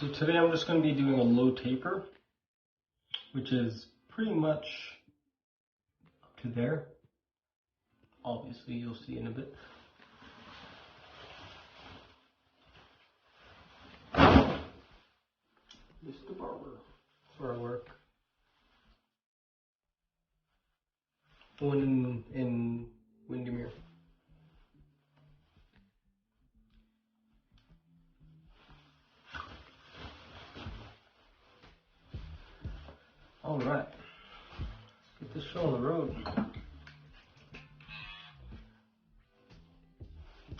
So today I'm just going to be doing a low taper, which is pretty much up to there. Obviously you'll see in a bit. This is the Barber. That's where I work. One in Windermere. Alright, let's get this show on the road.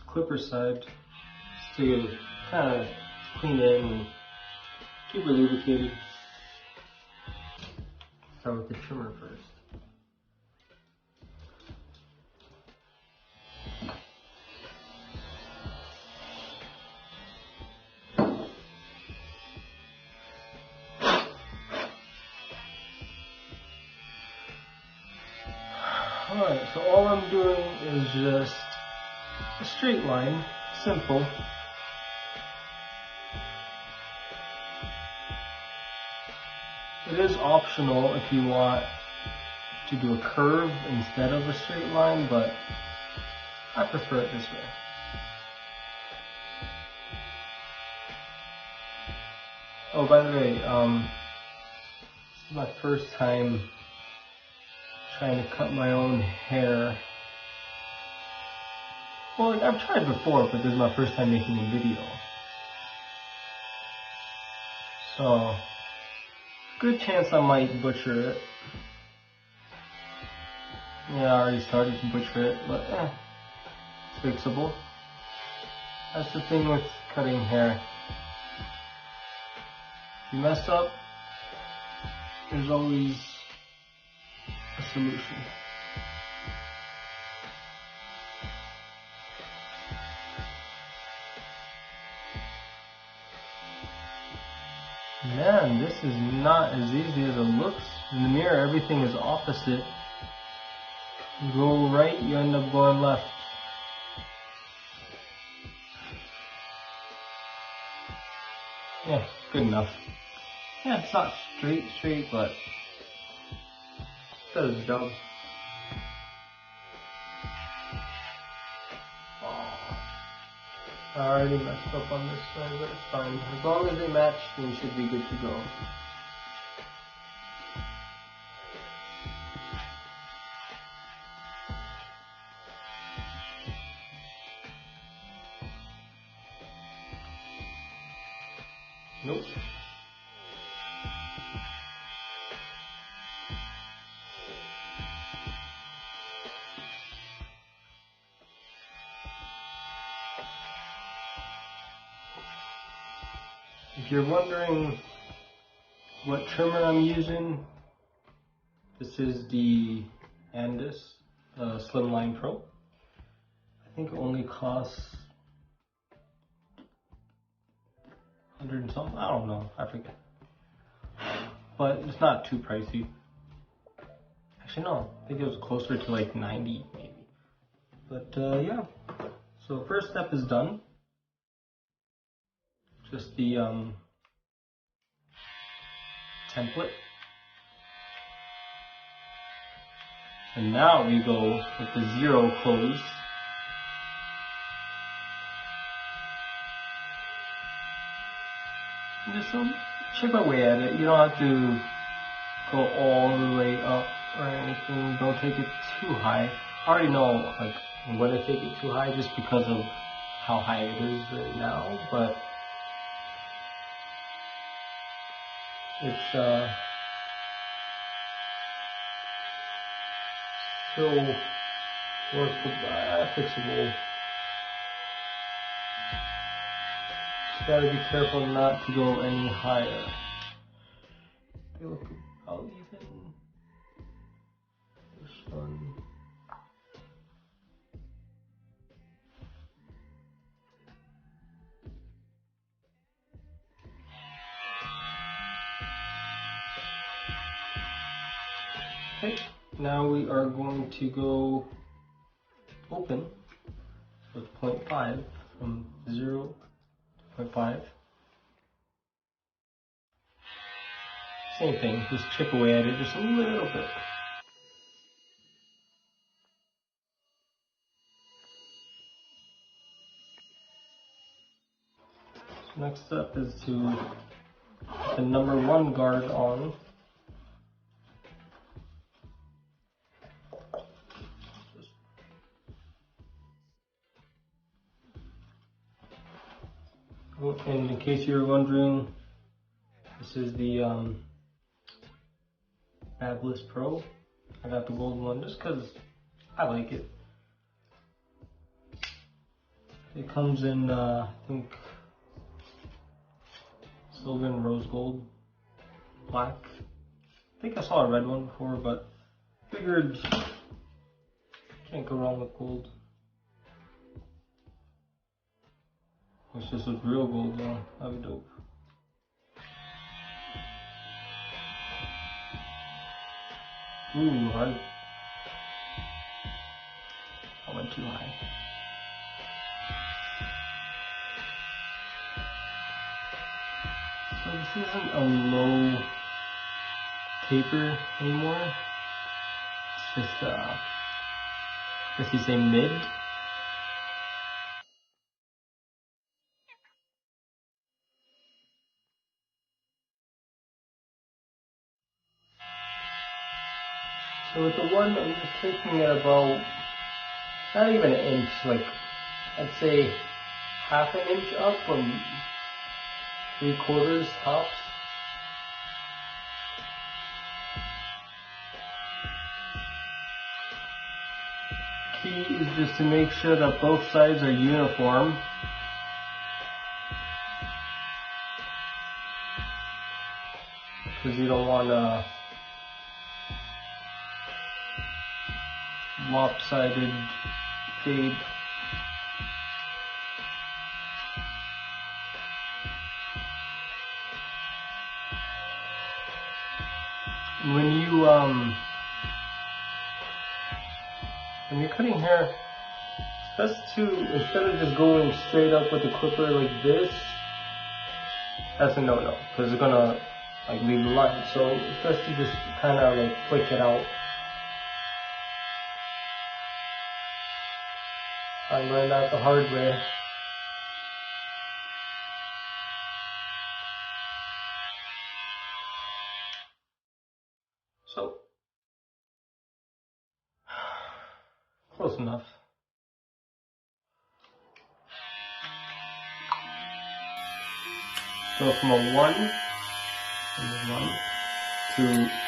Clipper side, just to kind of clean it and keep it lubricated. Start with the trimmer first. Alright, so all I'm doing is just a straight line, simple. It is optional if you want to do a curve instead of a straight line, but I prefer it this way. Oh, by the way, this is my first time trying to cut my own hair. Well, I've tried before, but this is my first time making a video. So, good chance I might butcher it. Yeah, I already started to butcher it, but it's fixable. That's the thing with cutting hair. If you mess up, there's always a solution. Man, this is not as easy as it looks. In the mirror, everything is opposite. You go right, you end up going left. Yeah, good enough. Yeah, it's not straight, but it does the job. I already messed up on this side, but it's fine. As long as they match, then you should be good to go. Nope. If you're wondering what trimmer I'm using, this is the Andis Slimline Pro. I think it only costs 100 and something, I don't know, I forget. But it's not too pricey. Actually no, I think it was closer to like 90 maybe. But yeah, so first step is done. Just the template. And now we go with the zero close. Just chip away at it. You don't have to go all the way up or anything. Don't take it too high. I already know like I'm gonna take it too high just because of how high it is right now, but it's still fixable. Just gotta be careful not to go any higher. They look about even. This one. Okay, now we are going to go open with 0.5 from 0 to 0.5. Same thing, just chip away at it just a little bit. So next step is to put the number 1 guard on. And in case you're wondering, this is the Fabulous Pro. I got the gold one just because I like it. It comes in, I think, silver and rose gold, black. I think I saw a red one before, but figured can't go wrong with gold. Wish this was real gold though, that'd be dope. Ooh, I went too high. So this isn't a low taper anymore. It's just, I guess you say mid. So with the one, I'm just taking it about, not even an inch, like I'd say half an inch up from 3/4 tops. Key is just to make sure that both sides are uniform. Because you don't want to lopsided fade. When you're cutting hair, it's best to, instead of just going straight up with the clipper like this, that's a no-no, because it's gonna like leave the line. So it's best to just kind of like flick it out. I learned that the hard way. So, close enough. Go from a 1 to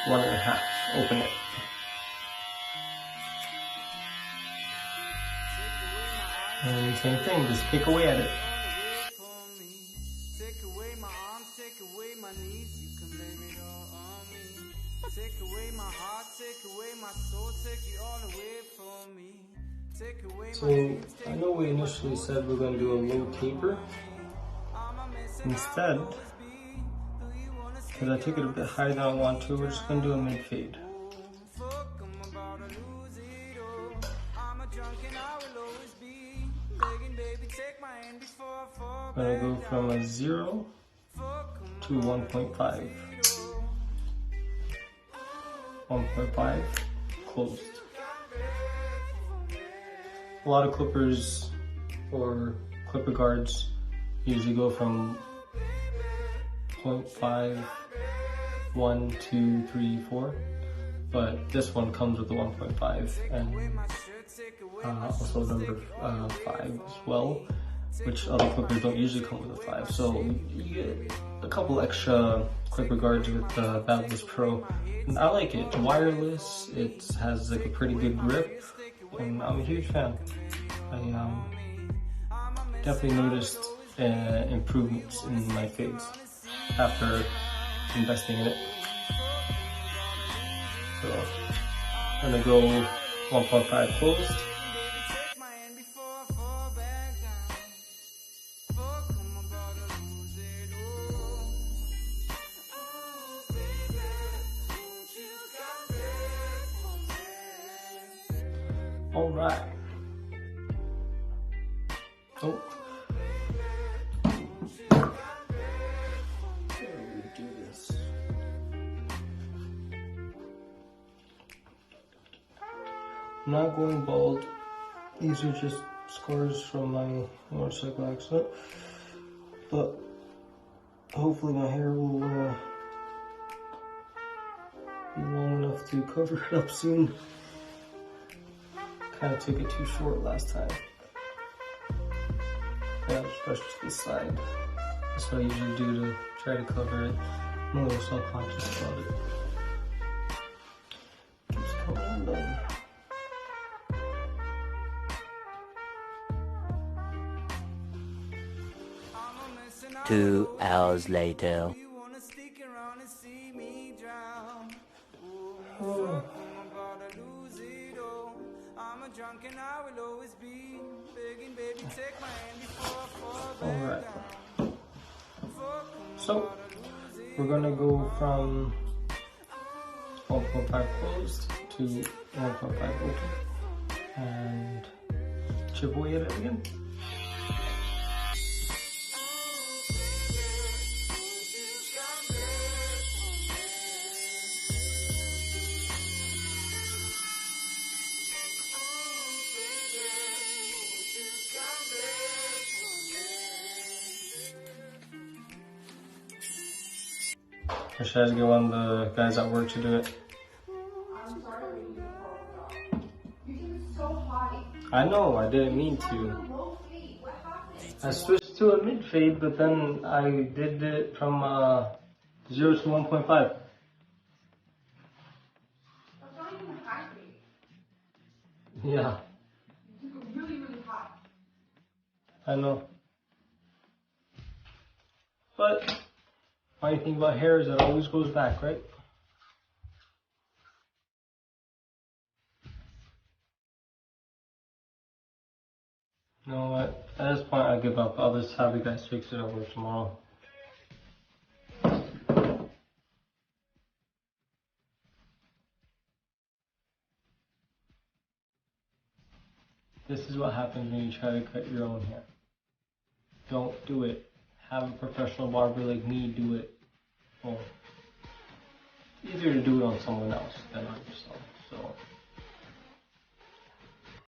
1.5. Open it. And same thing, just pick away at it. Take away my arms, take away my knees, you can blame it all on me. Take away my heart, take away my soul, take it all away from me. Take away So I know we initially said we're going to do a low taper. Instead, because I took it a bit higher than I want to, we're just going to do a mid fade. I'm going to go from a 0 to 1.5. 1.5 closed. A lot of clippers or clipper guards usually go from 0.5, 1, 2, 3, 4, but this one comes with the 1.5 and also number 5 as well, which other clippers don't usually come with a 5. So you get a couple extra clipper guards with the Fabulous Pro. And I like it. It's wireless. It has like a pretty good grip, and I'm a huge fan. I definitely noticed improvements in my fades after investing in it. So I'm gonna go 1.5 closed. All right. Oh. How do we do this? I'm not going bald. These are just scars from my motorcycle accident. But hopefully my hair will be long enough to cover it up soon. Kind of took it too short last time. Yeah, just brush to the side. That's what I usually do to try to cover it. I'm a little self-conscious about it. Keeps coming undone. 2 hours later. Oh. Alright. So, we're gonna go from 1.5 closed to 1.5 open and chip away at it again. Or should I just get one of the guys at work to do it? I'm sorry, you can be so high. I know, I didn't mean to. Low fade. What happened? I switched to a mid fade, but then I did it from 0 to 1.5. That's not even a high fade. Yeah, You took it really, really high. I know. But funny thing about hair is it always goes back, right? You know what? At this point, I give up. I'll just have the guys fix it over tomorrow. This is what happens when you try to cut your own hair. Don't do it. Have a professional barber like me do it. Well, it's easier to do it on someone else than on yourself. So.